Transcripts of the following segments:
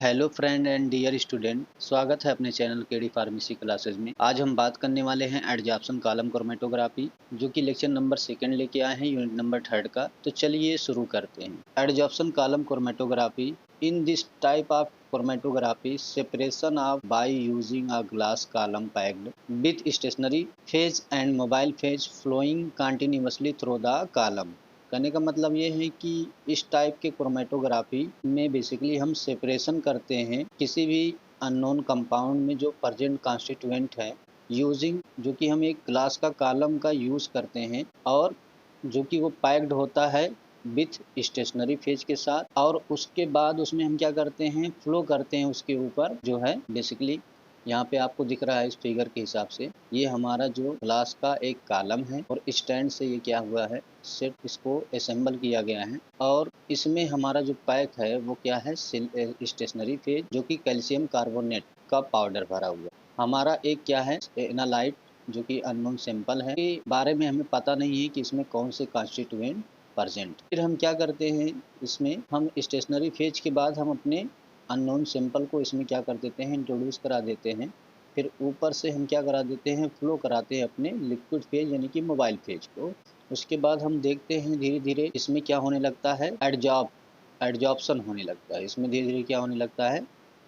Hello friend and dear student, स्वागत है अपने चैनल केडी फार्मेसी क्लासेस में। आज हम बात करने वाले हैं एडजॉर्प्शन कॉलम क्रोमेटोग्राफी, जो कि लेक्चर नंबर सेकंड लेके आए हैं यूनिट नंबर थर्ड का। तो चलिए शुरू करते हैं। Adsorption column chromatography, in this type of chromatography separation of by using a glass column packed with stationary phase and mobile phase flowing continuously through the column। कहने का मतलब ये है कि इस टाइप के क्रोमेटोग्राफी में बेसिकली हम सेपरेशन करते हैं किसी भी अननोन कंपाउंड में जो प्रेजेंट कॉन्स्टिट्यूएंट है, यूजिंग जो कि हम एक ग्लास का कॉलम का यूज़ करते हैं और जो कि वो पैक्ड होता है विथ स्टेशनरी फेज के साथ। और उसके बाद उसमें हम क्या करते हैं, फ्लो करते हैं उसके ऊपर जो है बेसिकली यहाँ पे आपको दिख रहा है इस फिगर के हिसाब से, ये हमारा जो ग्लास का एक कॉलम है और स्टैंड से ये क्या हुआ है, सेट इसको असेंबल किया गया है। और इसमें हमारा जो पैक है वो क्या है, स्टेशनरी फेज जो कि कैल्शियम कार्बोनेट का पाउडर भरा हुआ। हमारा एक क्या है, एनालाइट जो कि अननोन सैंपल है, के बारे में हमें पता नहीं है कि इसमें कौन से कॉन्स्टिट्यूएंट प्रेजेंट। फिर हम क्या करते हैं, इसमें हम स्टेशनरी फेज के बाद हम अपने अननोन सैंपल को इसमें क्या कर देते हैं, इंट्रोड्यूस करा देते हैं। फिर ऊपर से हम क्या करा देते हैं, फ्लो कराते हैं अपने लिक्विड फेज यानी कि मोबाइल फेज को। उसके बाद हम देखते हैं धीरे धीरे इसमें क्या होने लगता है, एडजॉर्प्शन होने लगता है। इसमें धीरे धीरे क्या होने लगता है,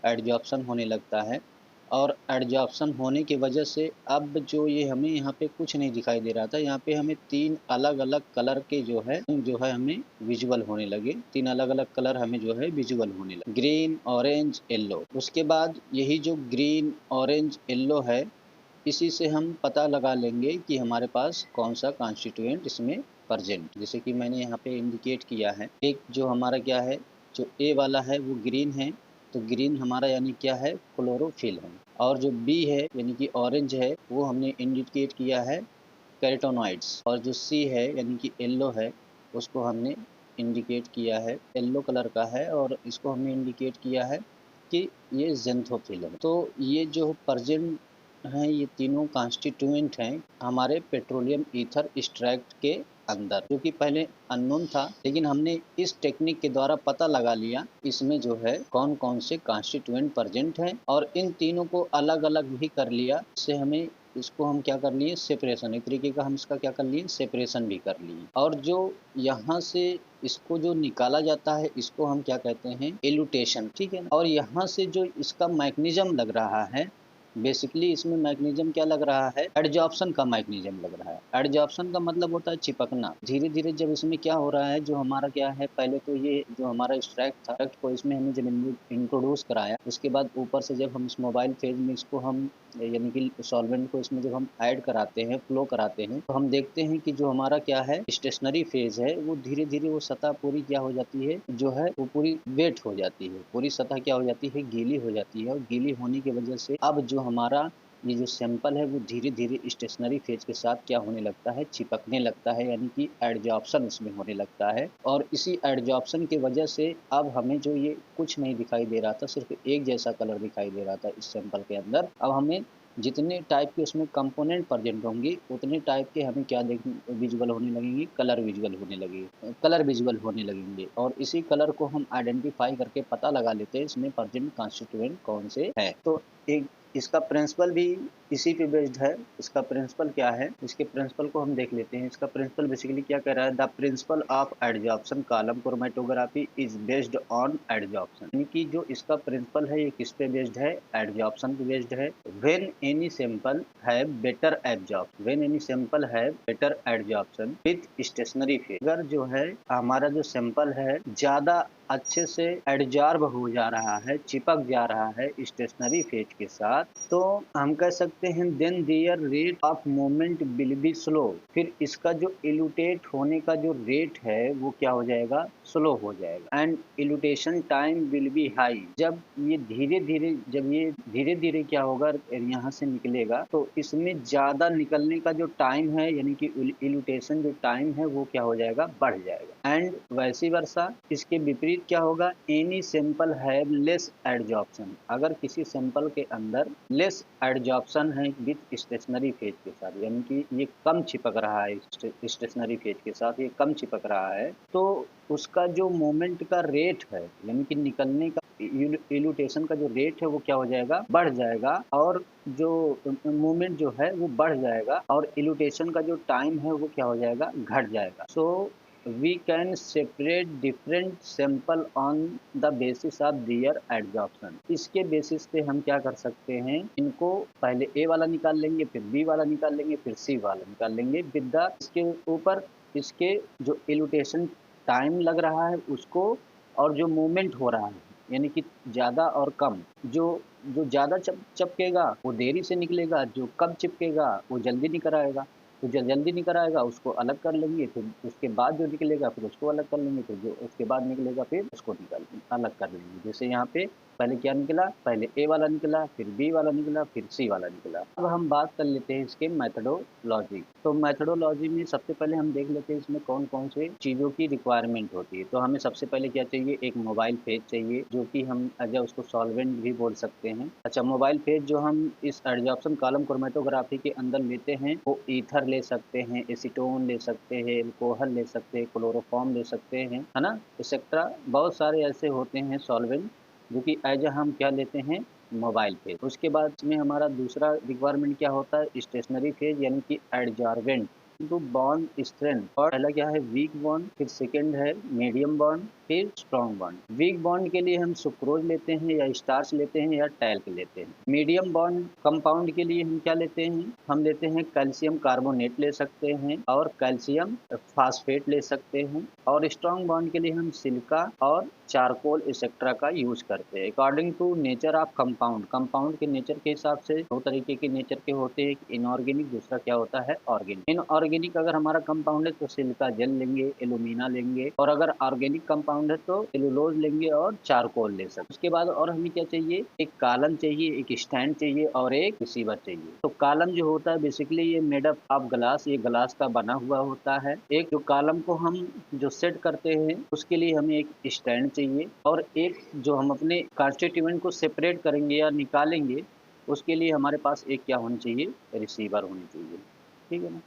एडजॉर्प्शन होने लगता है। और एडजॉर्प्शन होने की वजह से अब जो ये हमें यहाँ पे कुछ नहीं दिखाई दे रहा था, यहाँ पे हमें तीन अलग अलग कलर के जो है हमें विजुअल होने लगे। तीन अलग अलग कलर हमें जो है विजुअल होने लगे, ग्रीन, ऑरेंज, येलो। उसके बाद यही जो ग्रीन, ऑरेंज, येलो है, इसी से हम पता लगा लेंगे कि हमारे पास कौन सा कॉन्स्टिट्यूएंट इसमें प्रेजेंट। जैसे कि मैंने यहाँ पे इंडिकेट किया है, एक जो हमारा क्या है, जो ए वाला है वो ग्रीन है, तो ग्रीन हमारा यानी क्या है, क्लोरोफिल है। और जो बी है यानी कि ऑरेंज है, वो हमने इंडिकेट किया है कैरोटेनॉइड्स। और जो सी है यानी कि येलो है, उसको हमने इंडिकेट किया है, येलो कलर का है, और इसको हमने इंडिकेट किया है कि ये ज़ेंथोफिल है। तो ये जो प्रेजेंट हैं, ये तीनों कॉन्स्टिट्यूएंट हैं हमारे पेट्रोलियम ईथर एक्सट्रैक्ट के अंदर, जो कि पहले अननोन था, लेकिन हमने इस टेक्निक के द्वारा पता लगा लिया इसमें जो है कौन कौन से कॉन्स्टिट्यूएंट प्रेजेंट हैं, और इन तीनों को अलग अलग भी कर लिया। इससे हमें इसको हम क्या कर लिए, सेपरेशन, एक तरीके का हम इसका क्या कर लिए, सेपरेशन भी कर लिए। और जो यहाँ से इसको जो निकाला जाता है, इसको हम क्या कहते हैं, एलुटेशन, ठीक है ना। और यहाँ से जो इसका मैकेनिज्म लग रहा है, बेसिकली इसमें मैकेनिज्म क्या लग रहा है, एडजॉर्प्शन का मैकेनिज्म लग रहा है। एडजॉर्प्शन का मतलब होता है चिपकना। धीरे धीरे जब इसमें क्या हो रहा है, जो हमारा क्या है, पहले तो ये जो हमारा एक्सट्रैक्ट था, एक्सट्रैक्ट को इसमें हमने जब इंट्रोड्यूस कराया, उसके बाद ऊपर से जब हम इस मोबाइल फेज में इसको हम यानी कि सॉल्वेंट को इसमें जब हम ऐड कराते हैं, फ्लो कराते हैं, तो हम देखते हैं कि जो हमारा क्या है, स्टेशनरी फेज है, वो धीरे धीरे वो सतह पूरी क्या हो जाती है, जो है वो पूरी वेट हो जाती है, पूरी सतह क्या हो जाती है, गीली हो जाती है। और गीली होने की वजह से अब जो हमारा ये जो सैंपल है वो धीरे धीरे स्टेशनरी फेज के साथ क्या होने लगता है, चिपकने लगता है, यानी कि एडजॉर्प्शन इसमें होने लगता है। और इसी एडजॉर्प्शन की वजह से अब हमें जो ये कुछ नहीं दिखाई दे रहा था, सिर्फ एक जैसा कलर दिखाई दे रहा था इस सैंपल के अंदर, अब हमें जितने टाइप के उसमें कंपोनेंट प्रेजेंट होंगे, उतने टाइप के हमें क्या देखने विजुअल होने लगेंगे, कलर विजुअल होने लगेंगे, कलर विजुअल होने लगेंगे। और इसी कलर को हम आइडेंटिफाई करके पता लगा लेते हैं इसमें प्रेजेंट कॉन्स्टिट्यूएंट कौन से हैं। तो एक इसका प्रिंसिपल भी इसी पे बेस्ड है। इसका प्रिंसिपल क्या है, इसके प्रिंसिपल को हम देख लेते हैं। इसका प्रिंसिपल बेसिकली क्या कह रहा है, the principle of adsorption column chromatography is based on adsorption, यानी कि जो इसका प्रिंसिपल है ये किस पे बेस्ड है, एडजॉर्प्शन पे बेस्ड है। When any sample have better absorb, when any sample have better adsorption with stationary phase, अगर जो है हमारा जो सैंपल है ज्यादा अच्छे से एडजॉर्ब हो जा रहा है, चिपक जा रहा है स्टेशनरी फेज के साथ, तो हम कह सकते हैं then their rate of movement will be slow. फिर इसका जो इलुटेट होने का जो रेट है वो क्या हो जाएगा, स्लो हो जाएगा। And elution time will be high, जब ये धीरे धीरे क्या होगा, यहाँ से निकलेगा, तो इसमें ज्यादा निकलने का जो टाइम है, यानी कि इलुटेशन जो टाइम है वो क्या हो जाएगा, बढ़ जाएगा। एंड वैसी वर्षा इसके विपरीत क्या होगा, any sample have less adsorption, अगर किसी सैंपल के अंदर लेस एडजॉर्प्शन है विथ स्टेशनरी फेज के साथ, यानी कि ये कम चिपक रहा है स्टेशनरी फेज के साथ, ये कम चिपक रहा है, तो उसका जो मोमेंट का रेट है, यानी कि निकलने का इल्यूटेशन का जो रेट है वो क्या हो जाएगा, बढ़ जाएगा, और जो मूवमेंट जो है वो बढ़ जाएगा, और इल्यूटेशन का जो टाइम है वो क्या हो जाएगा, घट जाएगा। So we can separate different sample on the basis of their adsorption. इसके बेसिस पे हम क्या कर सकते हैं, इनको पहले ए वाला निकाल लेंगे, फिर बी वाला निकाल लेंगे, फिर सी वाला निकाल लेंगे, विद द इसके ऊपर इसके जो इल्यूटेशन टाइम लग रहा है उसको, और जो मूवमेंट हो रहा है यानी कि ज़्यादा और कम, जो जो ज़्यादा चपकेगा वो देरी से निकलेगा, जो कम चिपकेगा वो जल्दी निकल आएगा। तो जो जल्दी निकल आएगा उसको अलग कर लेंगे, फिर उसके बाद जो निकलेगा फिर उसको अलग कर लेंगे, फिर जो उसके बाद निकलेगा फिर उसको अलग कर लेंगे। जैसे यहाँ पे पहले क्या निकला, पहले ए वाला निकला, फिर बी वाला निकला, फिर सी वाला निकला। अब हम बात कर लेते हैं इसके मेथडोलॉजी। तो मेथडोलॉजी में सबसे पहले हम देख लेते हैं इसमें कौन कौन से चीज़ों की रिक्वायरमेंट होती है। तो हमें सबसे पहले क्या चाहिए, एक मोबाइल फेज चाहिए, जो कि हम एज उसको सॉल्वेंट भी बोल सकते हैं। अच्छा, मोबाइल फेज जो हम इस एडजॉर्प्शन कॉलम क्रोमेटोग्राफी के अंदर लेते हैं वो ईथर ले सकते हैं, एसीटोन ले सकते हैं, अल्कोहल ले सकते हैं, क्लोरोफॉर्म ले सकते हैं, है ना, एक्सेट्रा। बहुत सारे ऐसे होते हैं सॉल्वेंट जो कि एज हम क्या लेते हैं, मोबाइल फेज। उसके बाद में हमारा दूसरा रिक्वायरमेंट क्या होता है, स्टेशनरी फेज यानी कि एडजॉर्बेंट टू बॉन्ड स्ट्रेंथ। और पहला क्या है, वीक बॉन्ड, फिर सेकंड है मीडियम बॉन्ड, फिर स्ट्रॉन्ग बॉन्ड। वीक बॉन्ड के लिए हम सुक्रोज लेते हैं या स्टार्च लेते हैं या टैल्क लेते हैं। मीडियम बॉन्ड कंपाउंड के लिए हम क्या लेते हैं, हम लेते हैं कैल्शियम कार्बोनेट ले सकते हैं और कैल्शियम फास्फेट ले सकते हैं। और स्ट्रॉन्ग बॉन्ड के लिए हम सिलिका और चारकोल एक्सेट्रा का यूज करते हैं। According to nature of compound, compound के नेचर के हिसाब से दो तरीके के नेचर के होते हैं, इनऑर्गेनिक, दूसरा क्या होता है ऑर्गेनिक। इनऑर्गेनिक अगर हमारा कंपाउंड है तो सिलिका जेल लेंगे, एलुमिना लेंगे, और अगर ऑर्गेनिक कंपाउंड है तो सेलुलोज लेंगे और चारकोल ले सकते। उसके बाद और हमें क्या चाहिए, एक कॉलम चाहिए, एक स्टैंड चाहिए और एक रिसीवर चाहिए। तो कॉलम जो होता है बेसिकली ये मेड अप ऑफ ग्लास, ये ग्लास का बना हुआ होता है। एक जो कॉलम को हम जो सेट करते हैं उसके लिए हमें एक स्टैंड चाहिए, और एक जो हम अपने कॉन्स्टिट्यूएंट को सेपरेट करेंगे या निकालेंगे उसके लिए हमारे पास एक क्या होनी चाहिए, रिसीवर होनी चाहिए। ठीक है ना।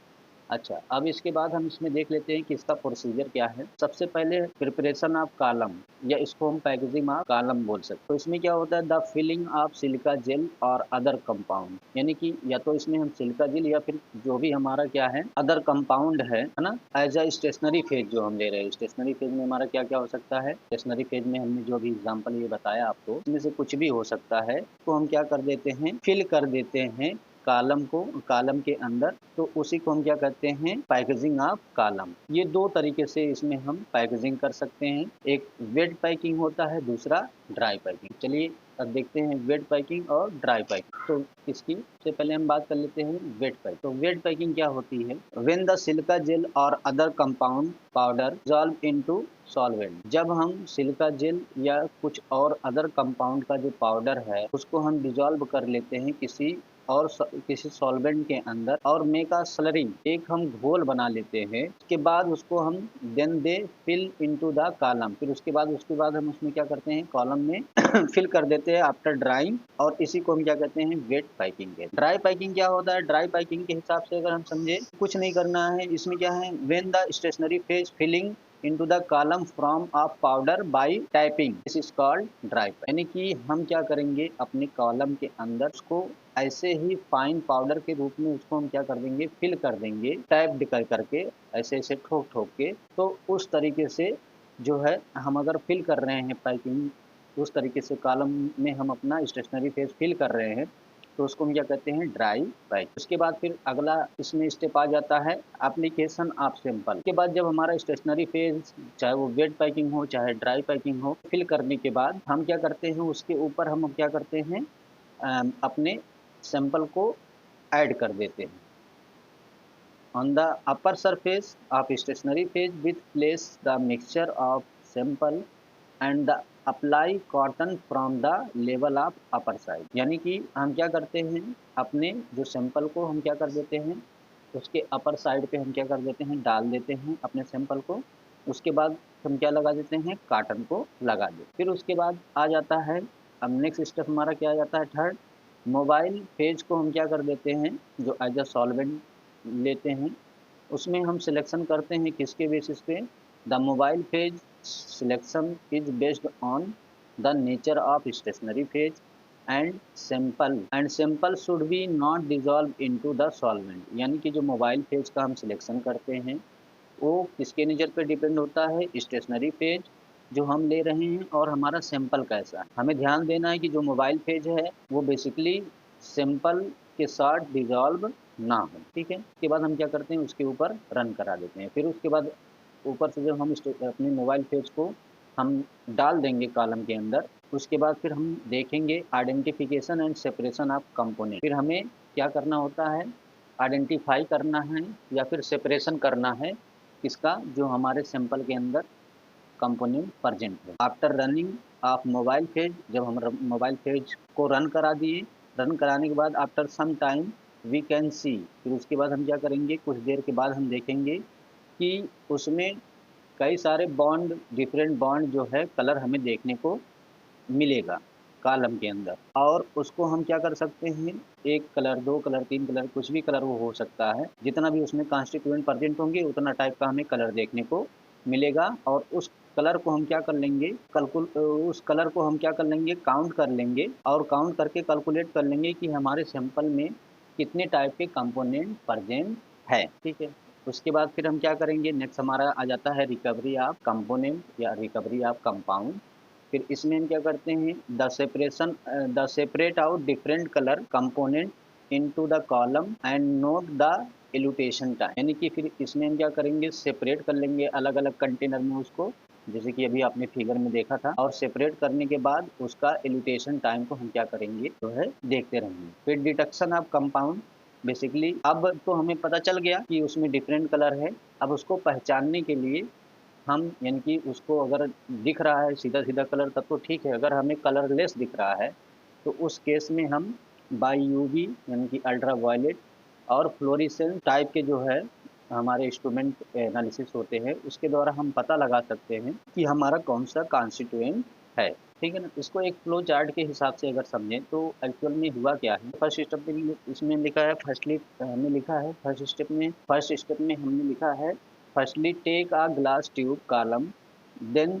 अच्छा, अब इसके बाद हम इसमें देख लेते हैं कि इसका प्रोसीजर क्या है। सबसे पहले प्रिपरेशन ऑफ कॉलम, या इसको हम पैकेजिंग ऑफ कॉलम बोल सकते हैं। तो इसमें क्या होता है, the filling of silica gel और अदर कंपाउंड, यानी कि या तो इसमें हम सिलिका जेल या फिर जो भी हमारा क्या है अदर कंपाउंड है ना, एज अ स्टेशनरी फेज जो हम ले रहे हैं। स्टेशनरी फेज में हमारा क्या क्या हो सकता है, स्टेशनरी फेज में हमने जो भी एग्जाम्पल ये बताया आपको, इसमें से कुछ भी हो सकता है। तो हम क्या कर देते हैं, फिल कर देते हैं कॉलम को, कॉलम के अंदर। तो उसी को हम क्या कहते हैं, पैकेजिंग ऑफ कॉलम। ये दो तरीके से इसमें हम पैकेजिंग कर सकते हैं, एक वेट पैकिंग होता है, दूसरा ड्राई पैकिंग। चलिए अब देखते हैं वेट पैकिंग और ड्राई पैकिंग। तो इसकी से पहले हम बात कर लेते हैं वेट पैकिंग। तो वेट पैकिंग क्या होती है, व्हेन द सिलिका जेल और other compound powder dissolve into solvent. जब हम सिलिका जेल या कुछ और अदर कंपाउंड का जो पाउडर है उसको हम डिसॉल्व कर लेते हैं किसी सॉल्वेंट के अंदर, और मेक अ स्लरिंग, एक हम घोल बना लेते हैं। उसके बाद उसको हम then they fill into the column, फिर उसके बाद हम उसमें क्या करते हैं, कॉलम में फिल कर देते हैं आफ्टर ड्राइंग, और इसी को हम क्या कहते हैं, वेट पैकिंग के। ड्राई पैकिंग क्या होता है, ड्राई पैकिंग के हिसाब से अगर हम समझे, कुछ नहीं करना है इसमें, क्या है, when the stationary phase filling into the column from of powder by tapping, this is called dry pack। यानी कि हम क्या करेंगे, अपने कॉलम के अंदर उसको ऐसे ही फाइन पाउडर के रूप में उसको हम क्या कर देंगे, फिल कर देंगे, टैप कर करके, ऐसे ऐसे ठोक ठोक के। तो उस तरीके से जो है हम अगर फिल कर रहे हैं पैकिंग, उस तरीके से कॉलम में हम अपना स्टेशनरी फेज फिल कर रहे हैं, तो उसको हम क्या कहते हैं, ड्राई पैक। उसके बाद फिर अगला इसमें स्टेप आ जाता है एप्लीकेशन ऑफ सैंपल। के बाद जब हमारा स्टेशनरी फेज, चाहे वो वेट पैकिंग हो चाहे ड्राई पैकिंग हो, फिल करने के बाद हम क्या करते हैं, उसके ऊपर हम क्या करते हैं, अपने सैंपल को ऐड कर देते हैं। On the upper surface of stationary phase with place the mixture of sample and the apply cotton from the level of upper side. यानी कि हम क्या करते हैं, अपने जो सैंपल को हम क्या कर देते हैं, उसके अपर साइड पे हम क्या कर देते हैं, डाल देते हैं अपने सैंपल को। उसके बाद हम क्या लगा देते हैं, काटन को लगा देते। फिर उसके बाद आ जाता है, अब नेक्स्ट स्टेप हमारा क्या आ जाता है, थर्ड, मोबाइल फेज को हम क्या कर देते हैं, जो एज अ सॉल्वेंट लेते हैं, उसमें हम सिलेक्शन करते हैं किसके बेसिस पे, the mobile phase selection is based on the nature of stationary phase and sample should be not dissolve into the solvent. यानी कि जो मोबाइल फेज का हम सिलेक्शन करते हैं वो किसके नेचर पे डिपेंड होता है, स्टेशनरी फेज जो हम ले रहे हैं और हमारा सैंपल कैसा है। हमें ध्यान देना है कि जो मोबाइल फेज है वो बेसिकली सैंपल के साथ डिजॉल्व ना हो, ठीक है। उसके बाद हम क्या करते हैं, उसके ऊपर रन करा देते हैं। फिर उसके बाद ऊपर से जब हम अपने मोबाइल पेज को हम डाल देंगे कॉलम के अंदर, उसके बाद फिर हम देखेंगे identification and separation of component. फिर हमें क्या करना होता है, आइडेंटिफाई करना है या फिर सेपरेशन करना है किसका, जो हमारे सैंपल के अंदर कंपोनेंट प्रेजेंट है। After running of mobile page, जब हम मोबाइल पेज को रन करा दिए, रन कराने के बाद after some time we can see, फिर उसके बाद हम क्या करेंगे, कुछ देर के बाद हम देखेंगे कि उसमें कई सारे बॉन्ड, डिफरेंट बॉन्ड जो है कलर हमें देखने को मिलेगा कॉलम के अंदर। और उसको हम क्या कर सकते हैं, एक कलर, दो कलर, तीन कलर, कुछ भी कलर वो हो सकता है। जितना भी उसमें कॉन्स्टिट्यूएंट प्रेजेंट होंगे उतना टाइप का हमें कलर देखने को मिलेगा। और उस कलर को हम क्या कर लेंगे, उस कलर को हम क्या कर लेंगे, काउंट कर लेंगे और काउंट करके कैलकुलेट कर लेंगे कि हमारे सैंपल में कितने टाइप के कंपोनेंट प्रेजेंट है, ठीक है। उसके बाद फिर हम क्या करेंगे, नेक्स्ट हमारा आ जाता है रिकवरी ऑफ कंपोनेंट या रिकवरी ऑफ कंपाउंड। फिर इसमें हम क्या करते हैं, the separate out different colour component into the column and note the elution time. यानी कि फिर इसमें हम क्या करेंगे, सेपरेट कर लेंगे अलग अलग कंटेनर में उसको, जैसे कि अभी आपने फिगर में देखा था। और सेपरेट करने के बाद उसका एलुटेशन टाइम को हम क्या करेंगे, जो है देखते रहेंगे। फिर डिटेक्शन ऑफ कंपाउंड, बेसिकली अब तो हमें पता चल गया कि उसमें डिफरेंट कलर है। अब उसको पहचानने के लिए हम, यानी कि उसको अगर दिख रहा है सीधा सीधा कलर तब तो ठीक है, अगर हमें कलरलेस दिख रहा है तो उस केस में हम बाई यूवी यानी कि अल्ट्रा वायलेट और फ्लोरिसेंट टाइप के जो है हमारे इंस्ट्रूमेंट एनालिसिस होते हैं, उसके द्वारा हम पता लगा सकते हैं कि हमारा कौन सा कॉन्स्टिट्यूएंट है, ठीक है ना। इसको एक फ्लो चार्ट के हिसाब से अगर समझें तो एक्चुअल में हुआ क्या है, फर्स्ट स्टेप में इसमें लिखा है, फर्स्टली हमने लिखा है फर्स्ट स्टेप में हमने लिखा है, firstly take a glass tube column then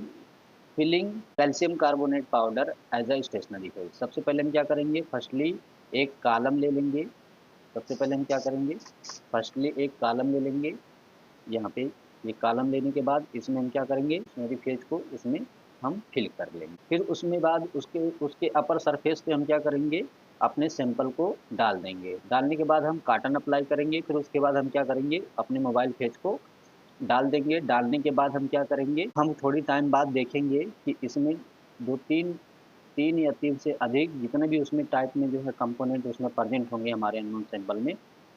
filling calcium carbonate powder as a stationary phase. सबसे पहले हम क्या करेंगे, फर्स्टली एक कॉलम ले लेंगे। सबसे पहले हम क्या करेंगे, फर्स्टली एक कॉलम ले लेंगे, यहाँ पे ये कॉलम लेने के बाद इसमें हम क्या करेंगे, स्टेशनरी फेज को इसमें हम फिल कर लेंगे। फिर उसमें बाद उसके उसके अपर सरफेस पे हम क्या करेंगे, अपने सैंपल को डाल देंगे। डालने के बाद हम कॉटन अप्लाई करेंगे। फिर उसके बाद हम क्या करेंगे, अपने मोबाइल फेज को डाल देंगे। डालने के बाद हम क्या करेंगे, हम थोड़ी टाइम बाद देखेंगे कि इसमें दो तीन तीन या तीन से अधिक जितने भी उसमें टाइप में जो है कंपोनेंट उसमें प्रेजेंट होंगे हमारे अननोन सैंपल में,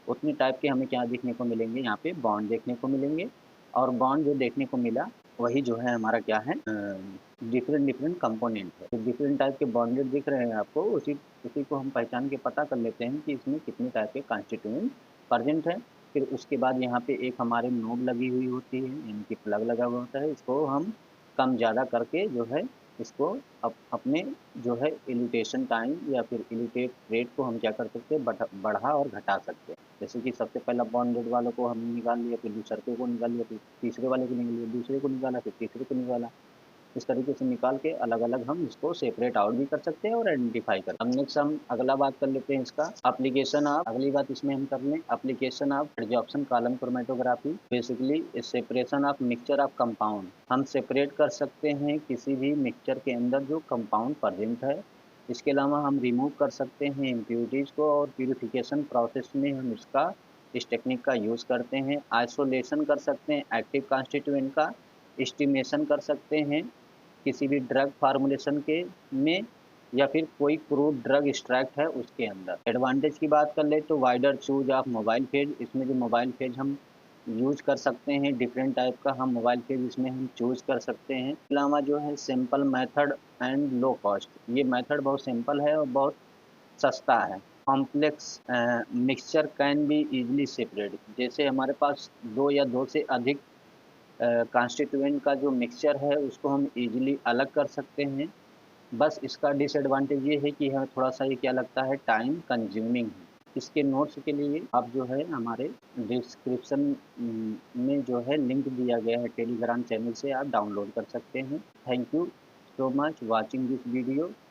उतने टाइप के हमें क्या देखने को मिलेंगे, यहाँ पे बॉन्ड देखने को मिलेंगे। और बॉन्ड जो देखने को मिला वही जो है हमारा क्या है, डिफरेंट डिफरेंट कंपोनेंट है। तो डिफरेंट टाइप के बॉन्डेड दिख रहे हैं आपको, उसी उसी को हम पहचान के पता कर लेते हैं कि इसमें कितने टाइप के कॉन्स्टिट्यूएंट प्रेजेंट है। फिर उसके बाद यहाँ पे एक हमारे नोड लगी हुई होती है, यानी कि प्लग लगा हुआ होता है। इसको हम कम ज़्यादा करके जो है इसको अपने जो है इल्यूटेशन टाइम या फिर इल्यूटेट रेट को हम क्या कर सकते हैं, बढ़ा और घटा सकते हैं। जैसे कि सबसे पहला बॉन्डेड वालों को हमने निकाल लिया, फिर दूसरे को निकाल लिया, फिर तीसरे वाले को निकाल लिया, दूसरे को निकाला, फिर तीसरे को निकाला। इस तरीके से निकाल के अलग अलग हम इसको सेपरेट आउट भी कर सकते हैं और आइडेंटिफाई कर। अब नेक्स्ट हम अगला बात कर लेते हैं इसका एप्लीकेशन ऑफ, अगली बात इसमें हम कर लें application of adsorption column chromatography. Basically separation of mixture of compound, हम सेपरेट कर सकते हैं किसी भी मिक्सचर के अंदर जो कंपाउंड प्रेजेंट है। इसके अलावा हम रिमूव कर सकते हैं इम्प्योरिटीज़ को, और प्यूरिफिकेशन प्रोसेस में हम इस टेक्निक का यूज़ करते हैं। आइसोलेशन कर सकते हैं एक्टिव कॉन्स्टिट्यूएंट का, एस्टिमेशन कर सकते हैं किसी भी ड्रग फार्मूलेशन के में, या फिर कोई क्रूड ड्रग एक्सट्रैक्ट है उसके अंदर। एडवांटेज की बात कर ले तो wider choose of mobile phase, इसमें जो मोबाइल फेज हम यूज कर सकते हैं डिफरेंट टाइप का हम मोबाइल फेज इसमें हम चूज कर सकते हैं। इसके अलावा जो है simple method and low cost, ये मेथड बहुत सिंपल है और बहुत सस्ता है। Complex mixture can be easily separate, जैसे हमारे पास दो या दो से अधिक कॉन्स्टिट्यूएंट का जो मिक्सचर है उसको हम इजीली अलग कर सकते हैं। बस इसका डिसएडवांटेज ये है कि हमें थोड़ा सा ये क्या लगता है, टाइम कंज्यूमिंग है। इसके नोट्स के लिए आप जो है हमारे डिस्क्रिप्शन में जो है लिंक दिया गया है टेलीग्राम चैनल से आप डाउनलोड कर सकते हैं। Thank you. so much watching this video.